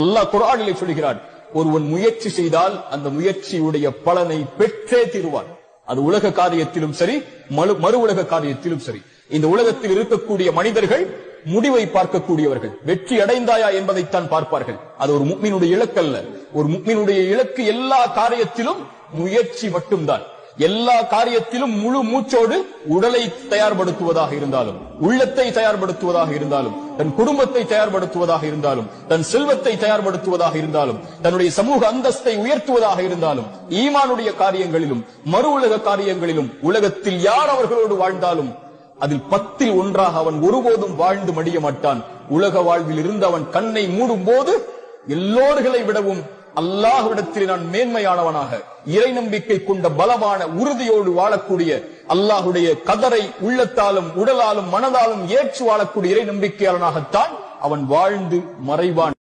அல்லாஹ் குர்ஆனிலே சொல்கிறான், ஒருவன் முயற்சி செய்தால் அந்த முயற்சியுடைய பலனை பெற்றே தீருவான். அது உலக காரியத்திலும் சரி, மறு உலக காரியத்திலும் சரி. இந்த உலகத்தில் இருக்கக்கூடிய மனிதர்கள் முடிவை பார்க்கக்கூடியவர்கள். வெற்றி அடைந்தாயா என்பதைத்தான் பார்ப்பார்கள். அது ஒரு முஃமினுடைய இலக்கு அல்ல. ஒரு முஃமினுடைய இலக்கு எல்லா காரியத்திலும் முயற்சி மட்டும்தான். எல்லா காரியத்திலும் முழு மூச்சோடு உடலை தயார்படுத்துவதாக இருந்தாலும், உள்ளத்தை தயார்படுத்துவதாக இருந்தாலும், தன் குடும்பத்தை தயார்படுத்துவதாக இருந்தாலும், தன் செல்வத்தை தயார்படுத்துவதாக இருந்தாலும், தன்னுடைய சமூக அந்தஸ்தை உயர்த்துவதாக இருந்தாலும், ஈமானுடைய காரியங்களிலும் மறு உலக காரியங்களிலும் உலகத்தில் யார் அவர்களோடு வாழ்ந்தாலும் அதில் 10ல் 1 அவன் ஒருபோதும் வாழ்ந்து மடிய மாட்டான். உலக வாழ்வில் இருந்து அவன் கண்ணை மூடும் போது எல்லோர்களை விடவும் அல்லாஹ்விடத்தில் நான் மேன்மையானவனாக, இறை நம்பிக்கை கொண்ட பலமான உறுதியோடு வாழக்கூடிய, அல்லாஹுடைய கதரை உள்ளத்தாலும் உடலாலும் மனதாலும் ஏற்று வாழக்கூடிய இறை நம்பிக்கையாளனாகத்தான் அவன் வாழ்ந்து மறைவான்.